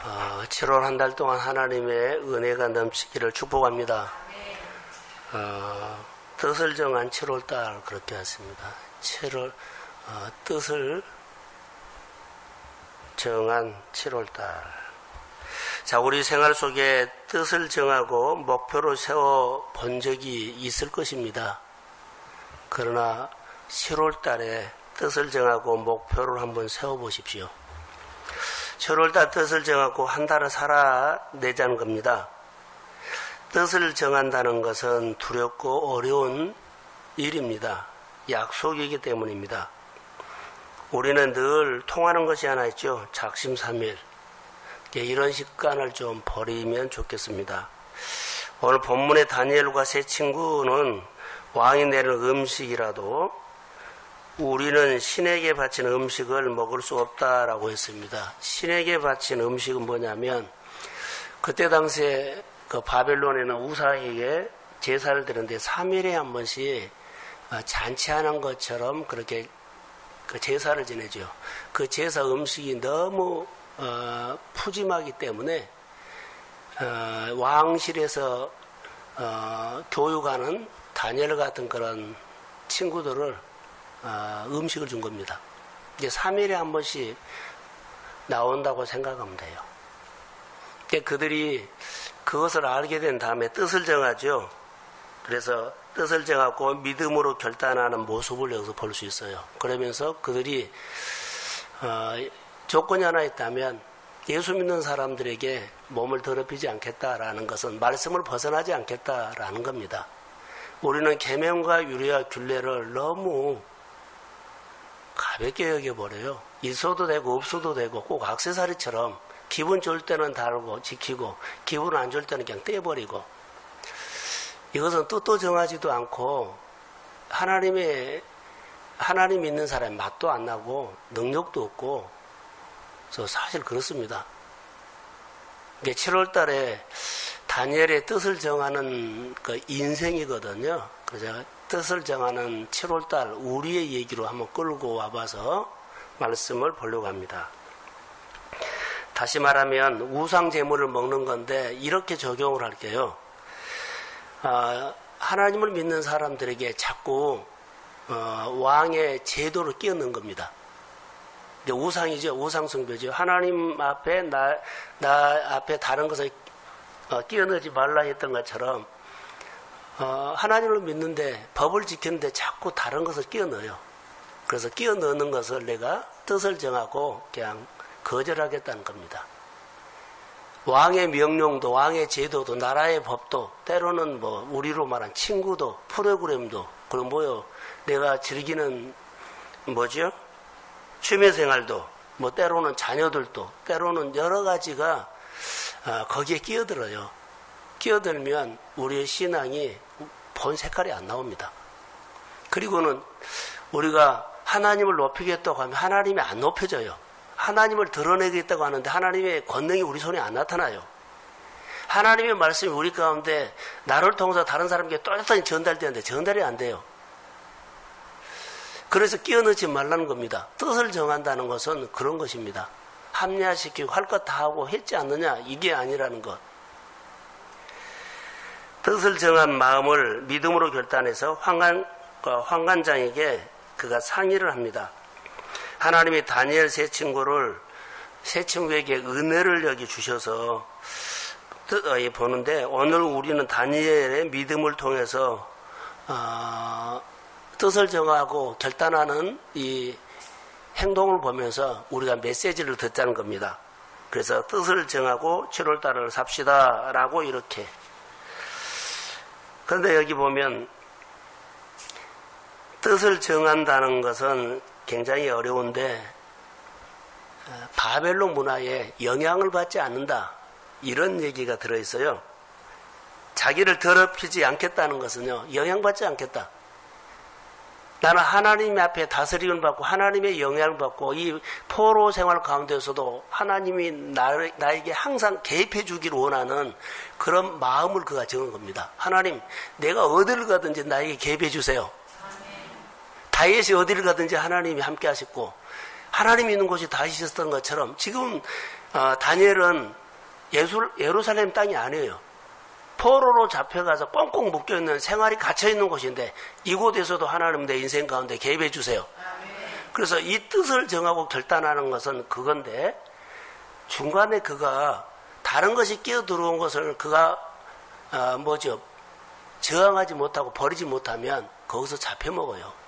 7월 한 달 동안 하나님의 은혜가 넘치기를 축복합니다. 뜻을 정한 7월달 그렇게 했습니다. 7월 뜻을 정한 7월달. 자, 우리 생활 속에 뜻을 정하고 목표를 세워 본 적이 있을 것입니다. 그러나 7월달에 뜻을 정하고 목표를 한번 세워 보십시오. 7월달 뜻을 정하고 한 달을 살아내자는 겁니다. 뜻을 정한다는 것은 두렵고 어려운 일입니다. 약속이기 때문입니다. 우리는 늘 통하는 것이 하나 있죠. 작심삼일. 이런 습관을 좀 버리면 좋겠습니다. 오늘 본문의 다니엘과 세 친구는 왕이 내는 음식이라도 우리는 신에게 바친 음식을 먹을 수 없다라고 했습니다. 신에게 바친 음식은 뭐냐면 그때 당시에 그 바벨론에는 우상에게 제사를 드리는데 3일에 한 번씩 잔치하는 것처럼 그렇게 그 제사를 지내죠. 그 제사 음식이 너무 푸짐하기 때문에 왕실에서 교육하는 다니엘 같은 그런 친구들을 음식을 준 겁니다. 이제 3일에 한 번씩 나온다고 생각하면 돼요. 그들이 그것을 알게 된 다음에 뜻을 정하죠. 그래서 뜻을 정하고 믿음으로 결단하는 모습을 여기서 볼 수 있어요. 그러면서 그들이 조건이 하나 있다면 예수 믿는 사람들에게 몸을 더럽히지 않겠다라는 것은 말씀을 벗어나지 않겠다라는 겁니다. 우리는 계명과 유례와 균례를 너무 가볍게 여겨버려요. 있어도 되고 없어도 되고 꼭 액세서리처럼 기분 좋을 때는 다르고 지키고 기분 안 좋을 때는 그냥 떼버리고 이것은 뜻도 정하지도 않고 하나님 있는 사람이 맛도 안 나고 능력도 없고 그래서 사실 그렇습니다. 이게 7월 달에 다니엘의 뜻을 정하는 그 인생이거든요. 그래서 뜻을 정하는 7월달 우리의 얘기로 한번 끌고 와봐서 말씀을 보려고 합니다. 다시 말하면 우상 제물을 먹는 건데 이렇게 적용을 할게요. 하나님을 믿는 사람들에게 자꾸 왕의 제도를 끼얹는 겁니다. 우상이죠. 우상숭배죠. 하나님 앞에 나 앞에 다른 것을 끼얹지 말라 했던 것처럼 하나님을 믿는데 법을 지키는데 자꾸 다른 것을 끼워 넣어요. 그래서 끼워 넣는 것을 내가 뜻을 정하고 그냥 거절하겠다는 겁니다. 왕의 명령도 왕의 제도도 나라의 법도 때로는 뭐 우리로 말한 친구도 프로그램도 그리고 뭐요 내가 즐기는 뭐죠? 취미생활도 뭐 때로는 자녀들도 때로는 여러 가지가 거기에 끼어들어요. 끼어들면 우리의 신앙이 본 색깔이 안 나옵니다. 그리고는 우리가 하나님을 높이겠다고 하면 하나님이 안 높여져요. 하나님을 드러내겠다고 하는데 하나님의 권능이 우리 손에 안 나타나요. 하나님의 말씀이 우리 가운데 나를 통해서 다른 사람에게 똘똘히 전달되는데 전달이 안 돼요. 그래서 끼어넣지 말라는 겁니다. 뜻을 정한다는 것은 그런 것입니다. 합리화시키고 할 것 다 하고 했지 않느냐 이게 아니라는 것. 뜻을 정한 마음을 믿음으로 결단해서 환관장에게 그가 상의를 합니다. 하나님이 다니엘 세 친구에게 은혜를 여기 주셔서 보는데 오늘 우리는 다니엘의 믿음을 통해서 뜻을 정하고 결단하는 이 행동을 보면서 우리가 메시지를 듣자는 겁니다. 그래서 뜻을 정하고 7월달을 삽시다 라고 이렇게. 그런데 여기 보면 뜻을 정한다는 것은 굉장히 어려운데 바벨론 문화에 영향을 받지 않는다 이런 얘기가 들어있어요. 자기를 더럽히지 않겠다는 것은요 영향받지 않겠다. 나는 하나님 앞에 다스림을 받고 하나님의 영향을 받고 이 포로 생활 가운데서도 하나님이 나에게 항상 개입해 주기를 원하는 그런 마음을 그가 정한 겁니다. 하나님 내가 어디를 가든지 나에게 개입해 주세요. 다윗이 어디를 가든지 하나님이 함께 하셨고 하나님이 있는 곳이 다 있었던 것처럼 지금 다니엘은 예루살렘 땅이 아니에요. 포로로 잡혀가서 뻥뻥 묶여있는 생활이 갇혀있는 곳인데 이곳에서도 하나님 내 인생 가운데 개입해 주세요. 그래서 이 뜻을 정하고 결단하는 것은 그건데 중간에 그가 다른 것이 끼어들어온 것을 그가 저항하지 못하고 버리지 못하면 거기서 잡혀먹어요.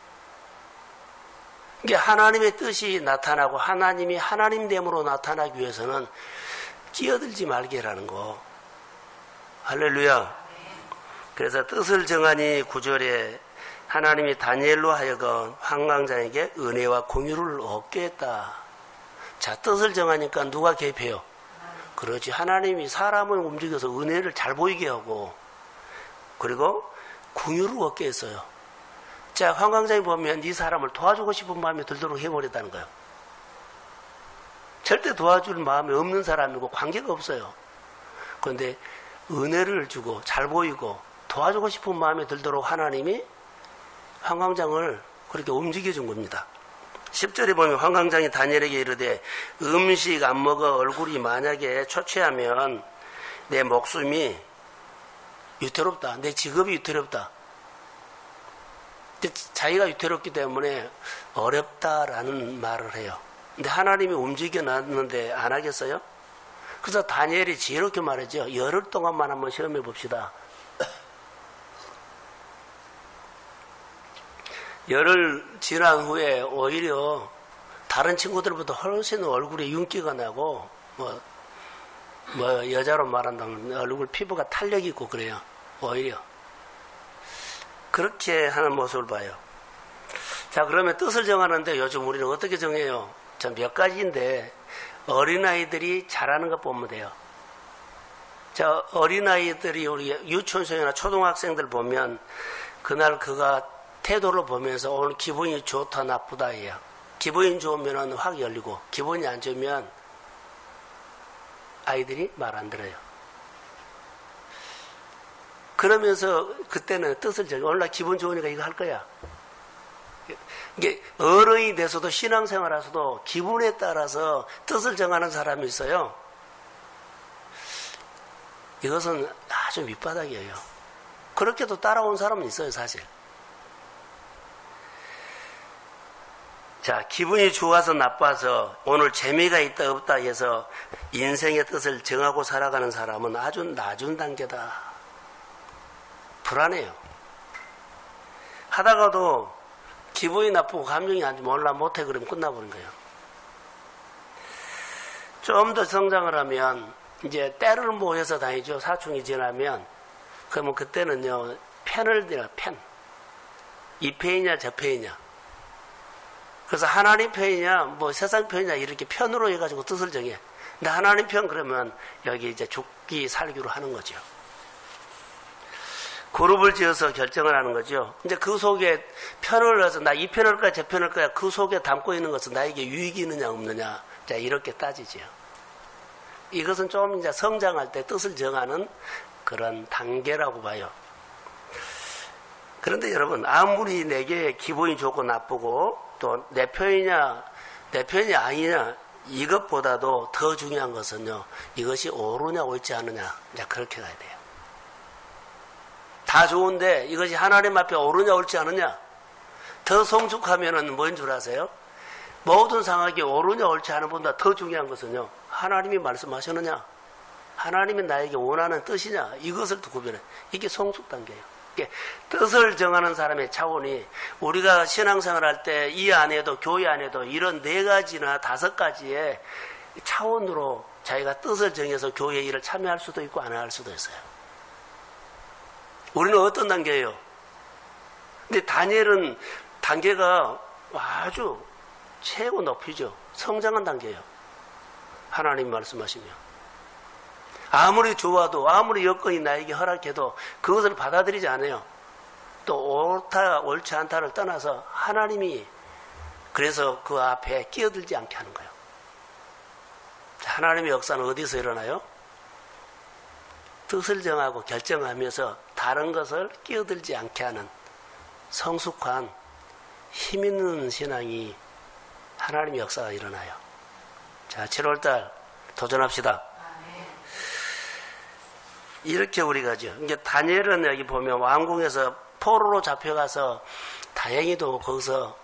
이게 하나님의 뜻이 나타나고 하나님이 하나님됨으로 나타나기 위해서는 끼어들지 말게라는 거. 할렐루야. 그래서 뜻을 정하니 9절에 하나님이 다니엘로 하여금 환강장에게 은혜와 공유를 얻게 했다. 자, 뜻을 정하니까 누가 개입해요? 그렇지. 하나님이 사람을 움직여서 은혜를 잘 보이게 하고 그리고 공유를 얻게 했어요. 자, 환강장에 보면 이 사람을 도와주고 싶은 마음이 들도록 해버렸다는 거예요. 절대 도와줄 마음이 없는 사람이고 관계가 없어요. 그런데 은혜를 주고 잘 보이고 도와주고 싶은 마음이 들도록 하나님이 환강장을 그렇게 움직여준 겁니다. 10절에 보면 환강장이 다니엘에게 이르되 음식 안 먹어 얼굴이 만약에 초췌하면 내 목숨이 위태롭다. 내 직업이 위태롭다. 자기가 위태롭기 때문에 어렵다라는 말을 해요. 근데 하나님이 움직여 놨는데 안 하겠어요? 그래서 다니엘이 지혜롭게 말하죠. 열흘 동안만 한번 시험해 봅시다. 열흘 지난 후에 오히려 다른 친구들보다 훨씬 얼굴에 윤기가 나고 여자로 말한다면 얼굴 피부가 탄력이 있고 그래요. 오히려 그렇게 하는 모습을 봐요. 자, 그러면 뜻을 정하는데 요즘 우리는 어떻게 정해요? 전 몇 가지인데 어린아이들이 잘하는 것 보면 돼요. 자, 어린아이들이 우리 유치원생이나 초등학생들 보면 그날 그가 태도를 보면서 오늘 기분이 좋다 나쁘다 해요. 기분이 좋으면 확 열리고 기분이 안 좋으면 아이들이 말 안 들어요. 그러면서 그때는 뜻을 정해. 오늘 나 기분 좋으니까 이거 할 거야. 이게 어른이 돼서도 신앙생활 하서도 기분에 따라서 뜻을 정하는 사람이 있어요. 이것은 아주 밑바닥이에요. 그렇게도 따라온 사람은 있어요, 사실. 자, 기분이 좋아서 나빠서 오늘 재미가 있다 없다 해서 인생의 뜻을 정하고 살아가는 사람은 아주 낮은 단계다. 불안해요. 하다가도 기분이 나쁘고 감정이 안 좋으면 몰라 못해 그러면 끝나버린 거예요. 좀 더 성장을 하면 이제 때를 모여서 다니죠. 사춘기 지나면. 그러면 그때는요, 편을 들어, 편. 이 편이냐 저 편이냐. 그래서 하나님 편이냐 뭐 세상 편이냐 이렇게 편으로 해가지고 뜻을 정해. 근데 하나님 편 그러면 여기 이제 죽기 살기로 하는 거죠. 그룹을 지어서 결정을 하는 거죠. 이제 그 속에 편을 넣어서 나 이 편을 거야 저 편을 거야 그 속에 담고 있는 것은 나에게 유익이 있느냐 없느냐. 자, 이렇게 따지죠. 이것은 좀 이제 성장할 때 뜻을 정하는 그런 단계라고 봐요. 그런데 여러분, 아무리 내게 기분이 좋고 나쁘고 또 내 편이냐 내 편이 아니냐 이것보다도 더 중요한 것은요, 이것이 옳으냐 옳지 않느냐. 이제 그렇게 가야 돼요. 다 좋은데 이것이 하나님 앞에 옳으냐 옳지 않느냐. 더 성숙하면은 뭐인 줄 아세요? 모든 상황이 옳으냐 옳지 않은 분보다 더 중요한 것은요, 하나님이 말씀하셨느냐, 하나님이 나에게 원하는 뜻이냐, 이것을 구별해. 이게 성숙 단계예요. 이게 뜻을 정하는 사람의 차원이 우리가 신앙생활 할 때 이 안에도 교회 안에도 이런 4가지나 5가지의 차원으로 자기가 뜻을 정해서 교회 일을 참여할 수도 있고 안 할 수도 있어요. 우리는 어떤 단계예요? 근데 다니엘은 단계가 아주 최고 높이죠. 성장한 단계예요. 하나님 말씀하시면. 아무리 좋아도 아무리 여건이 나에게 허락해도 그것을 받아들이지 않아요. 또 옳다 옳지 않다를 떠나서 하나님이 그래서 그 앞에 끼어들지 않게 하는 거예요. 하나님의 역사는 어디서 일어나요? 뜻을 정하고 결정하면서 다른 것을 끼어들지 않게 하는 성숙한 힘 있는 신앙이 하나님의 역사가 일어나요. 자, 7월달 도전합시다. 이렇게 우리가죠. 이제 다니엘은 여기 보면 왕궁에서 포로로 잡혀가서 다행히도 거기서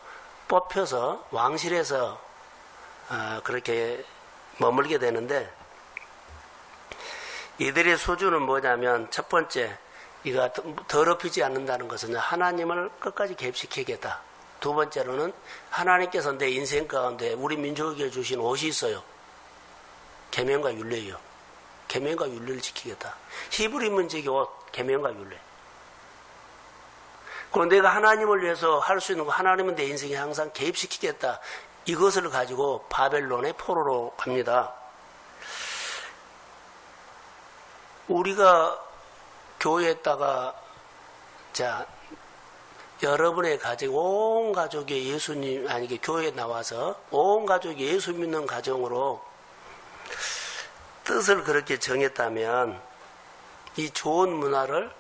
뽑혀서 왕실에서 그렇게 머물게 되는데, 이들의 수준은 뭐냐면, 첫 번째, 이가 더럽히지 않는다는 것은 하나님을 끝까지 개입시키겠다. 두 번째로는 하나님께서 내 인생 가운데 우리 민족에게 주신 옷이 있어요. 계명과 율례예요. 계명과 율례를 지키겠다. 히브리 민족의 옷, 계명과 율례. 그럼 내가 하나님을 위해서 할 수 있는 거, 하나님은 내 인생에 항상 개입시키겠다. 이것을 가지고 바벨론의 포로로 갑니다. 우리가 교회에다가, 자, 여러분의 가정, 온 가족이 예수님, 아니, 교회에 나와서 온 가족이 예수 믿는 가정으로 뜻을 그렇게 정했다면, 이 좋은 문화를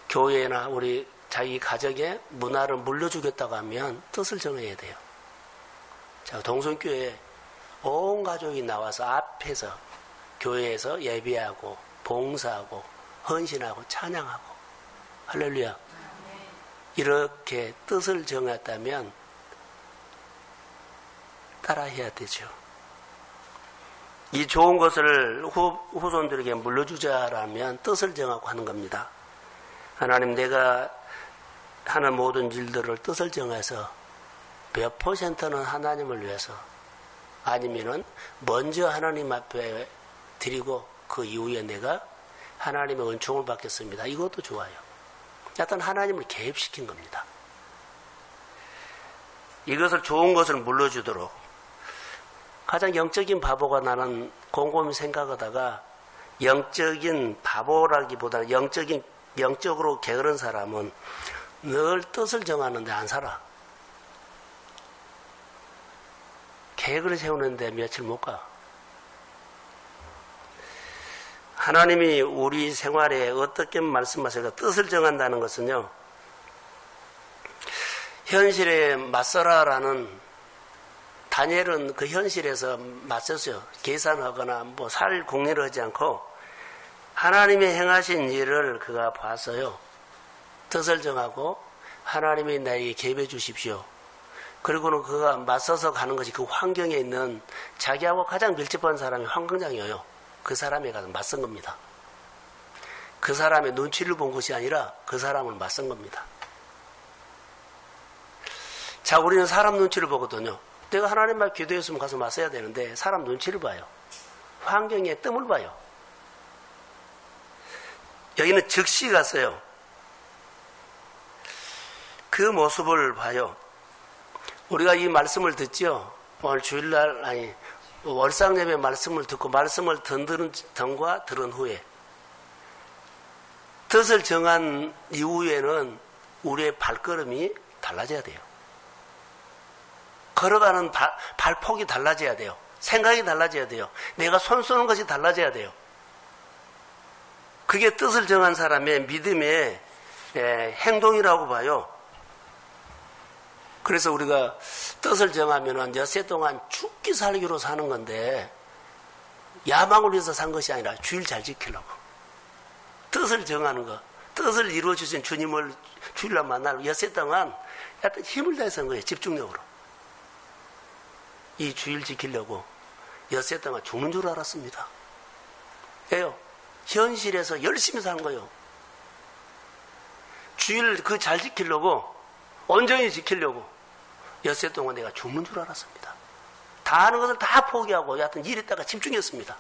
교회나 우리 자기 가정의 문화를 물려주겠다고 하면 뜻을 정해야 돼요. 자, 동성교회에 온 가족이 나와서 앞에서 교회에서 예배하고 봉사하고 헌신하고 찬양하고 할렐루야. 이렇게 뜻을 정했다면 따라해야 되죠. 이 좋은 것을 후손들에게 물려주자라면 뜻을 정하고 하는 겁니다. 하나님, 내가 하는 모든 일들을 뜻을 정해서 몇 %는 하나님을 위해서, 아니면은 먼저 하나님 앞에 드리고 그 이후에 내가 하나님의 은총을 받겠습니다. 이것도 좋아요. 약간 하나님을 개입시킨 겁니다. 이것을 좋은 것을 물려주도록. 가장 영적인 바보가 나는 곰곰이 생각하다가, 영적인 바보라기보다는 영적으로 게으른 사람은 늘 뜻을 정하는데 안 살아. 계획을 세우는데 며칠 못 가. 하나님이 우리 생활에 어떻게 말씀하실까? 뜻을 정한다는 것은요, 현실에 맞서라라는, 다니엘은 그 현실에서 맞섰어요. 계산하거나 뭐 살 궁리를 하지 않고 하나님이 행하신 일을 그가 봤어요. 뜻을 정하고 하나님이 나에게 개입해 주십시오. 그리고는 그가 맞서서 가는 것이 그 환경에 있는 자기하고 가장 밀접한 사람이 황금장이에요. 그 사람에 가서 맞선 겁니다. 그 사람의 눈치를 본 것이 아니라 그 사람을 맞선 겁니다. 자, 우리는 사람 눈치를 보거든요. 내가 하나님 말 기도했으면 가서 맞서야 되는데 사람 눈치를 봐요. 환경에 뜸을 봐요. 여기는 즉시 갔어요. 그 모습을 봐요. 우리가 이 말씀을 듣죠. 오늘 주일날, 아니, 월상예배 말씀을 듣고 말씀을 든과 들은 후에 뜻을 정한 이후에는 우리의 발걸음이 달라져야 돼요. 걸어가는 발폭이 달라져야 돼요. 생각이 달라져야 돼요. 내가 손 쏘는 것이 달라져야 돼요. 그게 뜻을 정한 사람의 믿음의 행동이라고 봐요. 그래서 우리가 뜻을 정하면은 엿새 동안 죽기 살기로 사는 건데, 야망을 위해서 산 것이 아니라 주일 잘 지키려고. 뜻을 정하는 거. 뜻을 이루어주신 주님을 주일날 만나고 엿새 동안 약간 힘을 다해서 한 거예요. 집중력으로. 이 주일 지키려고 엿새 동안 죽는 줄 알았습니다. 왜요? 현실에서 열심히 사는 거예요. 주일 그 잘 지키려고, 온전히 지키려고 엿새 동안 내가 죽는 줄 알았습니다. 다 하는 것을 다 포기하고 여하튼 일에다가 집중했습니다.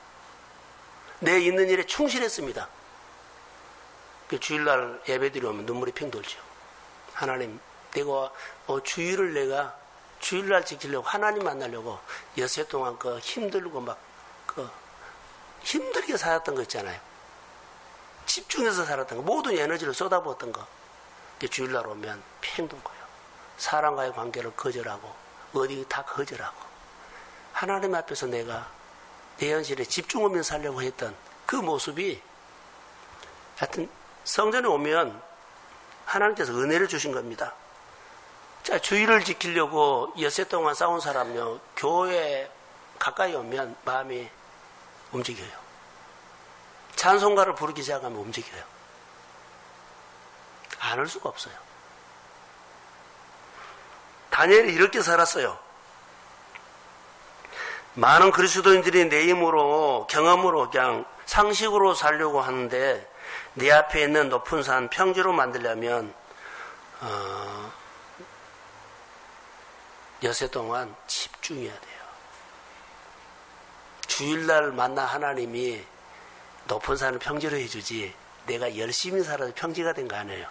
내 있는 일에 충실했습니다. 그 주일날 예배드리 오면 눈물이 핑 돌죠. 하나님, 내가 주일을 내가 주일날 지키려고, 하나님 만나려고 엿새 동안 그 힘들고 막 힘들게 살았던 거 있잖아요. 집중해서 살았던 거, 모든 에너지를 쏟아부었던 거. 주일날 오면 핑 돈 거예요. 사람과의 관계를 거절하고 어디 다 거절하고 하나님 앞에서 내가 내 현실에 집중하면서 살려고 했던 그 모습이, 하여튼 성전에 오면 하나님께서 은혜를 주신 겁니다. 자, 주의를 지키려고 엿새 동안 싸운 사람요, 교회 가까이 오면 마음이 움직여요. 찬송가를 부르기 시작하면 움직여요. 안 할 수가 없어요. 다니엘이 이렇게 살았어요. 많은 그리스도인들이 내 힘으로, 경험으로, 그냥 상식으로 살려고 하는데 내 앞에 있는 높은 산 평지로 만들려면 엿새 동안 집중해야 돼요. 주일날 만나 하나님이 높은 산을 평지로 해주지 내가 열심히 살아서 평지가 된 거 아니에요.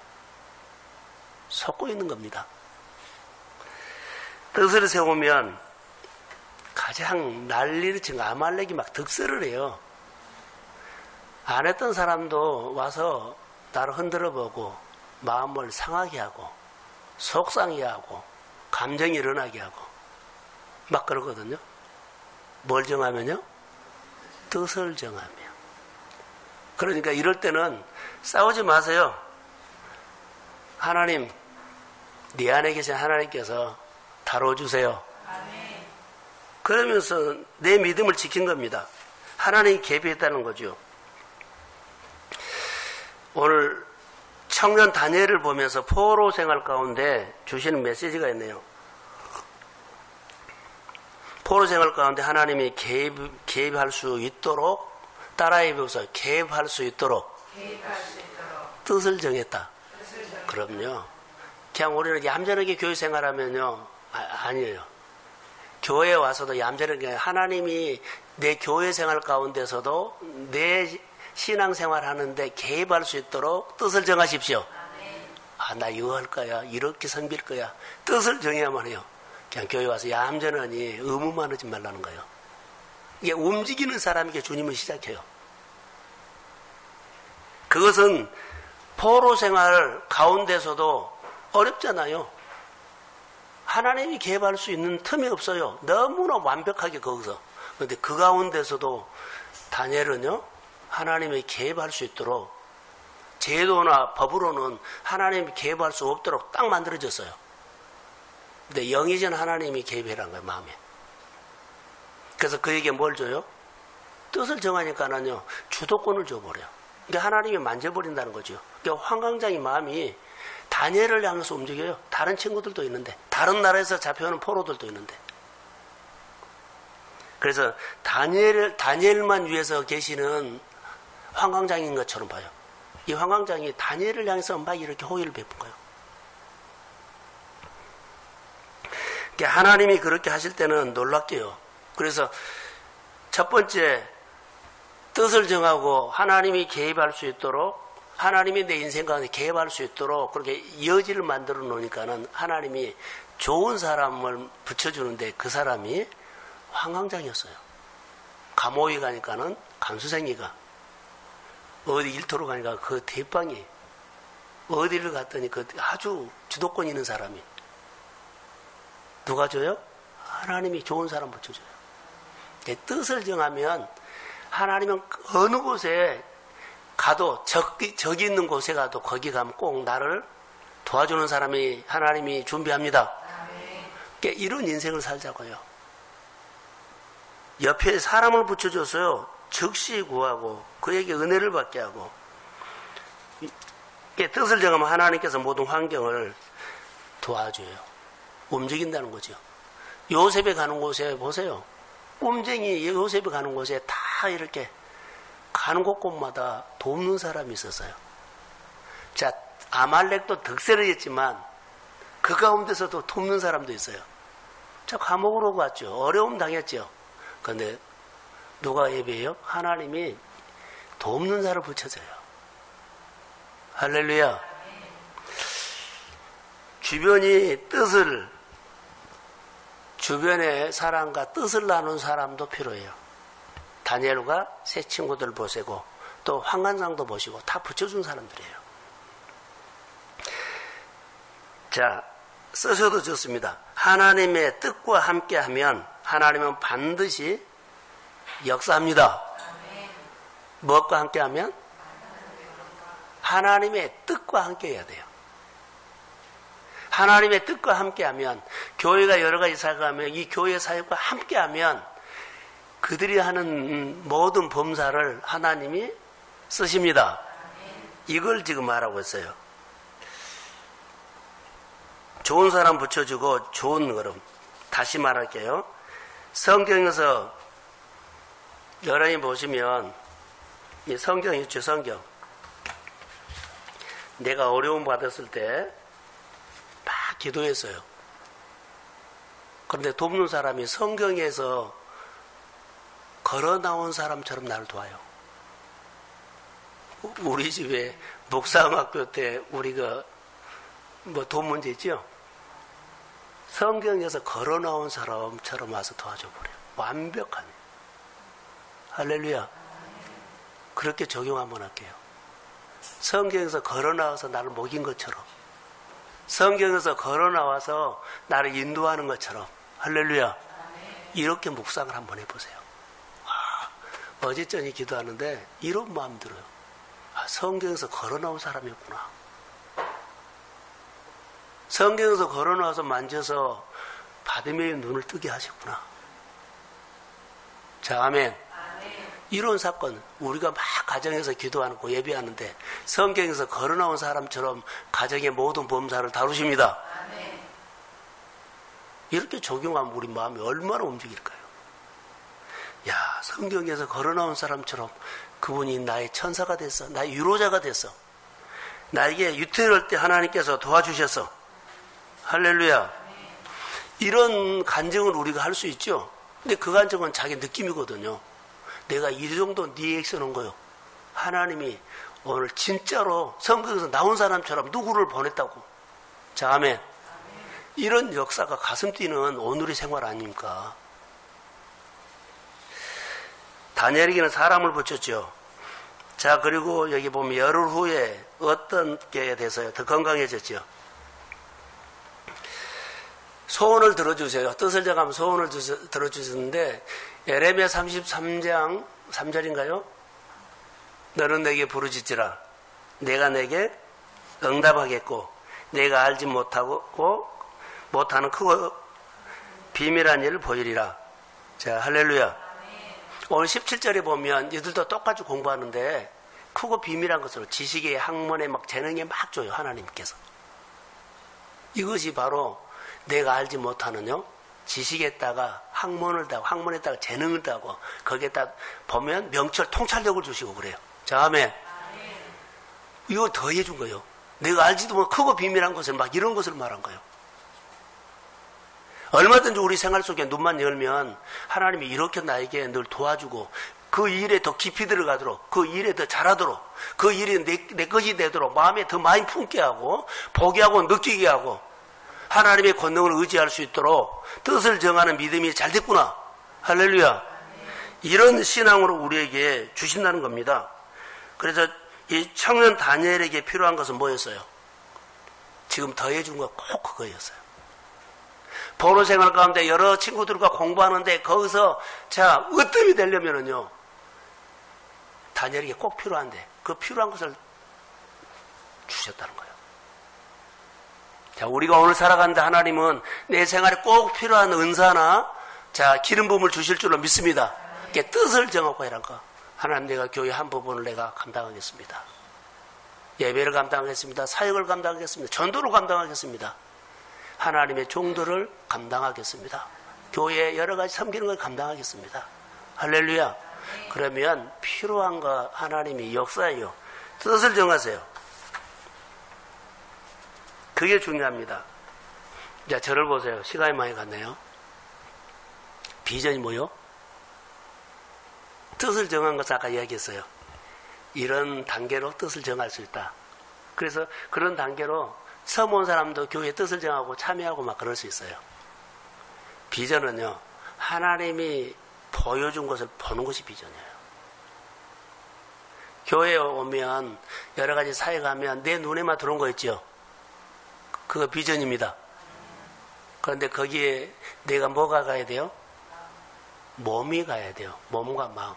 속고 있는 겁니다. 뜻을 세우면 가장 난리를 치는 아말렉이 막 득세를 해요. 안 했던 사람도 와서 나를 흔들어보고 마음을 상하게 하고 속상해 하고 감정이 일어나게 하고 막 그러거든요. 뭘 정하면요? 뜻을 정하며. 그러니까 이럴 때는 싸우지 마세요. 하나님, 네 안에 계신 하나님께서 다뤄주세요. 그러면서 내 믿음을 지킨 겁니다. 하나님이 개입했다는 거죠. 오늘 청년 다니엘을 보면서 포로 생활 가운데 주시는 메시지가 있네요. 포로 생활 가운데 하나님이 개입할 수 있도록, 따라해 보세요. 개입할 수 있도록 뜻을 정했다. 그럼요. 그냥 우리는 얌전하게 교회 생활하면요, 아니에요. 교회에 와서도 얌전하게 하나님이 내 교회 생활 가운데서도 내 신앙생활 하는데 개입할 수 있도록 뜻을 정하십시오. 아, 나 이거 할 거야. 이렇게 섬길 거야. 뜻을 정해야만 해요. 그냥 교회 와서 얌전하니 의무만 하지 말라는 거예요. 이게 움직이는 사람에게 주님은 시작해요. 그것은 포로 생활 가운데서도 어렵잖아요. 하나님이 개입할 수 있는 틈이 없어요. 너무나 완벽하게 거기서. 그런데 그 가운데서도 다니엘은요, 하나님이 개입할 수 있도록 제도나 법으로는 하나님이 개입할 수 없도록 딱 만들어졌어요. 근데 영이전 하나님이 개입해란 거예요, 마음에. 그래서 그에게 뭘 줘요? 뜻을 정하니까는요, 주도권을 줘버려요. 그러니까 하나님이 만져버린다는 거죠. 그러니까 황강장의 마음이 다니엘을 향해서 움직여요. 다른 친구들도 있는데, 다른 나라에서 잡혀오는 포로들도 있는데. 그래서 다니엘만 위해서 계시는 황강장인 것처럼 봐요. 이 황강장이 다니엘을 향해서 막 이렇게 호의를 베푼 거예요. 그러니까 하나님이 그렇게 하실 때는 놀랍게요. 그래서 첫 번째, 뜻을 정하고 하나님이 개입할 수 있도록, 하나님이 내 인생 가운데 개입할 수 있도록 그렇게 여지를 만들어 놓으니까는 하나님이 좋은 사람을 붙여주는데 그 사람이 황강장이었어요. 감옥에 가니까는 감수생이가, 어디 일터로 가니까 그 대빵이, 어디를 갔더니 그 아주 주도권 있는 사람이. 누가 줘요? 하나님이 좋은 사람 붙여줘요. 뜻을 정하면 하나님은 어느 곳에 가도 적이 있는 곳에 가도 거기 가면 꼭 나를 도와주는 사람이 하나님이 준비합니다. 그러니까 이런 인생을 살자고요. 옆에 사람을 붙여줘서요, 즉시 구하고 그에게 은혜를 받게 하고. 뜻을 정하면 하나님께서 모든 환경을 도와줘요. 움직인다는 거죠. 요셉이 가는 곳에 보세요. 꼼쟁이 요셉이 가는 곳에 다 이렇게 가는 곳곳마다 돕는 사람이 있었어요. 자, 아말렉도 득세를 했지만 그 가운데서도 돕는 사람도 있어요. 자, 감옥으로 갔죠. 어려움 당했죠. 그런데 누가 예배해요? 하나님이 돕는 자를 붙여줘요. 할렐루야. 주변의 사람과 뜻을 나눈 사람도 필요해요. 다니엘과 새 친구들 보시고 또 황관장도 보시고 다 붙여준 사람들이에요. 자, 쓰셔도 좋습니다. 하나님의 뜻과 함께하면 하나님은 반드시 역사합니다. 무엇과 함께하면? 하나님의 뜻과 함께해야 돼요. 하나님의 뜻과 함께하면, 교회가 여러 가지 사역하면 이 교회 사역과 함께하면 그들이 하는 모든 범사를 하나님이 쓰십니다. 이걸 지금 말하고 있어요. 좋은 사람 붙여주고 좋은 걸음. 다시 말할게요. 성경에서 여러분이 보시면 이 성경 있죠, 성경. 내가 어려움 받았을 때 막 기도했어요. 그런데 돕는 사람이 성경에서 걸어 나온 사람처럼 나를 도와요. 우리 집에 목사학교 때 우리가 뭐 돈 문제 있죠? 성경에서 걸어 나온 사람처럼 와서 도와줘 버려요. 완벽한. 할렐루야. 그렇게 적용 한번 할게요. 성경에서 걸어 나와서 나를 먹인 것처럼, 성경에서 걸어 나와서 나를 인도하는 것처럼, 할렐루야. 이렇게 묵상을 한번 해보세요. 어제 저녁 기도하는데 이런 마음 들어요. 성경에서 걸어 나온 사람이었구나. 성경에서 걸어 나와서 만져서 바디메의 눈을 뜨게 하셨구나. 자, 아멘. 이런 사건, 우리가 막 가정에서 기도하고 예배하는데 성경에서 걸어 나온 사람처럼 가정의 모든 범사를 다루십니다. 이렇게 적용하면 우리 마음이 얼마나 움직일까요? 야, 성경에서 걸어 나온 사람처럼 그분이 나의 천사가 됐어. 나의 유로자가 됐어. 나에게 유태할 때 하나님께서 도와주셨어. 할렐루야. 이런 간증을 우리가 할 수 있죠. 근데 그 간증은 자기 느낌이거든요. 내가 이 정도 리액션 한 거요. 하나님이 오늘 진짜로 성경에서 나온 사람처럼 누구를 보냈다고. 자, 아멘. 이런 역사가 가슴 뛰는 오늘의 생활 아닙니까? 다니엘에게는 사람을 붙였죠. 자, 그리고 여기 보면 열흘 후에 어떤 게 돼서요? 더 건강해졌죠. 소원을 들어주세요. 뜻을 정하면 소원을 들어주셨는데, 예레미야 33장 3절인가요? 너는 내게 부르짖으라. 내가 내게 응답하겠고, 내가 알지 못하는 크고 비밀한 일을 보이리라. 자, 할렐루야. 오늘 17절에 보면 이들도 똑같이 공부하는데 크고 비밀한 것으로 지식에, 학문에, 막 재능에 막 줘요. 하나님께서. 이것이 바로 내가 알지 못하는요, 지식에다가 학문을 따고, 학문에다가 재능을 따고, 거기에다 보면 명철, 통찰력을 주시고 그래요. 자, 아멘. 이거 더 해준 거예요. 내가 알지도 못 크고 비밀한 것을 막 이런 것을 말한 거예요. 얼마든지 우리 생활 속에 눈만 열면 하나님이 이렇게 나에게 늘 도와주고, 그 일에 더 깊이 들어가도록, 그 일에 더 잘하도록, 그 일이 내 것이 되도록 마음에 더 많이 품게 하고, 보게 하고, 느끼게 하고, 하나님의 권능을 의지할 수 있도록 뜻을 정하는 믿음이 잘 됐구나. 할렐루야. 이런 신앙으로 우리에게 주신다는 겁니다. 그래서 이 청년 다니엘에게 필요한 것은 뭐였어요? 지금 더해준 거 꼭 그거였어요. 보로 생활 가운데 여러 친구들과 공부하는데 거기서 자, 으뜸이 되려면은요, 다니엘에게 꼭 필요한데 그 필요한 것을 주셨다는 거예요. 자, 우리가 오늘 살아가는데 하나님은 내 생활에 꼭 필요한 은사나 자, 기름 부음을 주실 줄로 믿습니다. 이렇게 뜻을 정하고 해란 거. 하나님, 내가 교회 한 부분을 내가 감당하겠습니다. 예배를 감당하겠습니다. 사역을 감당하겠습니다. 전도를 감당하겠습니다. 하나님의 종들을 감당하겠습니다. 교회에 여러 가지 섬기는 걸 감당하겠습니다. 할렐루야. 그러면 필요한 거 하나님이 역사예요. 뜻을 정하세요. 그게 중요합니다. 자, 저를 보세요. 시간이 많이 갔네요. 비전이 뭐요? 뜻을 정한 것을 아까 이야기했어요. 이런 단계로 뜻을 정할 수 있다. 그래서 그런 단계로 처음 온 사람도 교회에 뜻을 정하고 참여하고 막 그럴 수 있어요. 비전은요, 하나님이 보여준 것을 보는 것이 비전이에요. 교회에 오면 여러 가지 사역하면 내 눈에만 들어온 거 있죠? 그거 비전입니다. 그런데 거기에 내가 뭐가 가야 돼요? 몸이 가야 돼요. 몸과 마음.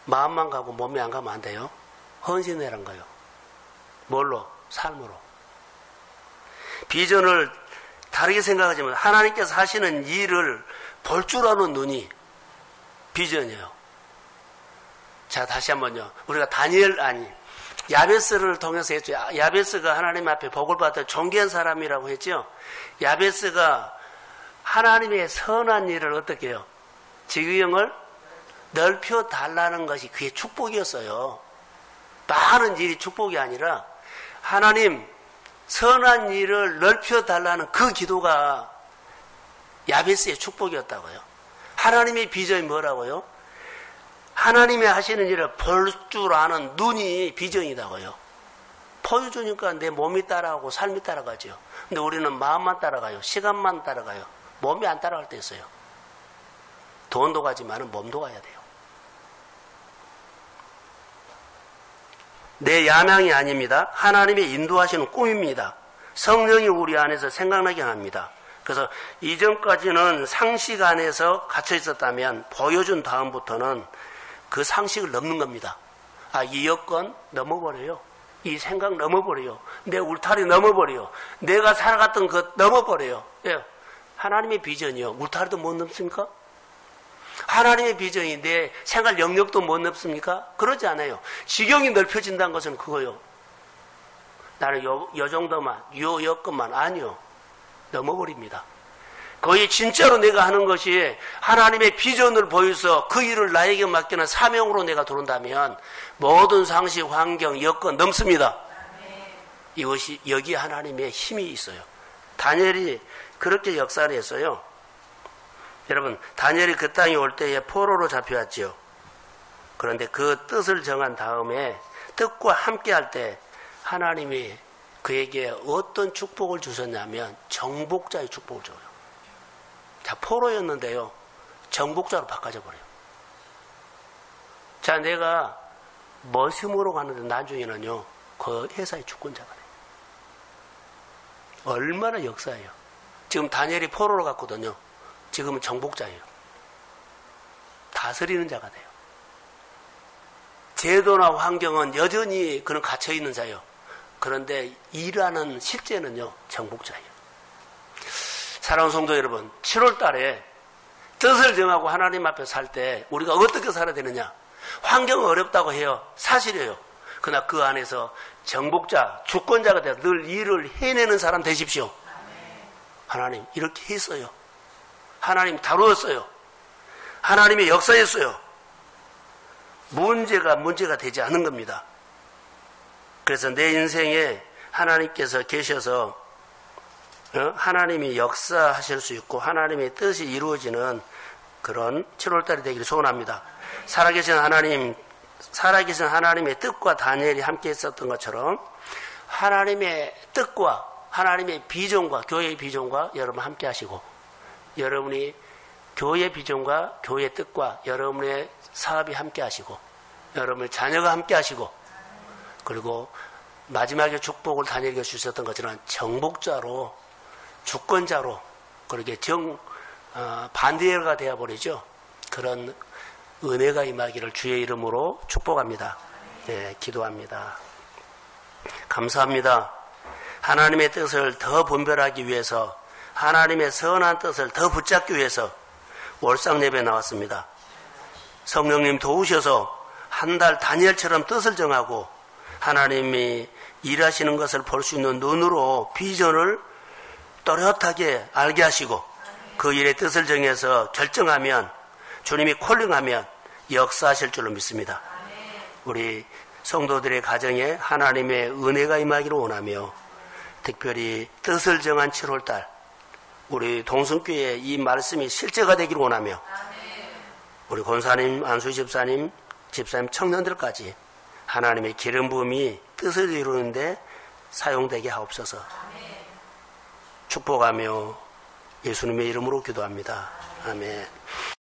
마음만 가고 몸이 안 가면 안 돼요. 헌신해란 거예요. 뭘로? 삶으로. 비전을 다르게 생각하지만 하나님께서 하시는 일을 볼 줄 아는 눈이 비전이에요. 자, 다시 한번요. 우리가 야베스를 통해서 했죠. 야베스가 하나님 앞에 복을 받아 존귀한 사람이라고 했죠. 야베스가 하나님의 선한 일을 어떻게 해요? 지구형을 넓혀 달라는 것이 그게 축복이었어요. 많은 일이 축복이 아니라 하나님 선한 일을 넓혀 달라는 그 기도가 야베스의 축복이었다고요. 하나님의 비전이 뭐라고요? 하나님이 하시는 일을 볼 줄 아는 눈이 비전이다고요. 포유 주니까 내 몸이 따라가고 삶이 따라가죠. 근데 우리는 마음만 따라가요. 시간만 따라가요. 몸이 안 따라갈 때 있어요. 돈도 가지만 몸도 가야 돼요. 내 야망이 아닙니다. 하나님의 인도하시는 꿈입니다. 성령이 우리 안에서 생각나게 합니다. 그래서 이전까지는 상식 안에서 갇혀 있었다면 보여준 다음부터는 그 상식을 넘는 겁니다. 이 여건 넘어버려요. 이 생각 넘어버려요. 내 울타리 넘어버려요. 내가 살아갔던 것 넘어버려요. 예. 하나님의 비전이요. 울타리도 못 넘습니까? 하나님의 비전이 내 생활 영역도 못 넘습니까? 그러지 않아요. 지경이 넓혀진다는 것은 그거요. 나는 요 정도만, 요 여건만 아니요. 넘어버립니다. 거의 진짜로 내가 하는 것이 하나님의 비전을 보여서 그 일을 나에게 맡기는 사명으로 내가 들어온다면 모든 상식, 환경, 여건 넘습니다. 이것이 여기 하나님의 힘이 있어요. 다니엘이 그렇게 역사를 했어요. 여러분, 다니엘이 그 땅에 올 때에 포로로 잡혀왔지요. 그런데 그 뜻을 정한 다음에 뜻과 함께 할 때 하나님이 그에게 어떤 축복을 주셨냐면 정복자의 축복을 줘요. 자, 포로였는데요. 정복자로 바꿔져 버려요. 자, 내가 머슴으로 가는데 나중에는요. 그 회사의 주권자가 돼요. 얼마나 역사예요. 지금 다니엘이 포로로 갔거든요. 지금은 정복자예요. 다스리는 자가 돼요. 제도나 환경은 여전히 그는 갇혀있는 자예요. 그런데 일하는 실제는요. 정복자예요. 사랑하는 성도 여러분, 7월 달에 뜻을 정하고 하나님 앞에 살 때 우리가 어떻게 살아야 되느냐? 환경은 어렵다고 해요. 사실이에요. 그러나 그 안에서 정복자, 주권자가 되어 늘 일을 해내는 사람 되십시오. 하나님 이렇게 했어요. 하나님 다루었어요. 하나님의 역사였어요. 문제가 되지 않은 겁니다. 그래서 내 인생에 하나님께서 계셔서 하나님이 역사하실 수 있고 하나님의 뜻이 이루어지는 그런 7월달이 되기를 소원합니다. 살아계신 하나님의 뜻과 다니엘이 함께 있었던 것처럼 하나님의 뜻과 하나님의 비전과 교회의 비전과 여러분 함께 하시고 여러분이 교회의 비전과 교회의 뜻과 여러분의 사업이 함께 하시고 여러분의 자녀가 함께 하시고 그리고 마지막에 축복을 다니엘에게 주셨던 것처럼 정복자로 주권자로 그렇게 반대가 되어버리죠. 그런 은혜가 임하기를 주의 이름으로 축복합니다. 네, 기도합니다. 감사합니다. 하나님의 뜻을 더 분별하기 위해서 하나님의 선한 뜻을 더 붙잡기 위해서 월상 예배에 나왔습니다. 성령님 도우셔서 한 달 다니엘처럼 뜻을 정하고 하나님이 일하시는 것을 볼 수 있는 눈으로 비전을 또렷하게 알게 하시고 그 일의 뜻을 정해서 결정하면 주님이 콜링하면 역사하실 줄로 믿습니다. 우리 성도들의 가정에 하나님의 은혜가 임하기를 원하며 특별히 뜻을 정한 7월달 우리 동성교회에 이 말씀이 실제가 되기를 원하며 우리 권사님, 안수 집사님, 청년들까지 하나님의 기름 부음이 뜻을 이루는데 사용되게 하옵소서. 축복하며 예수님의 이름으로 기도합니다. 아멘.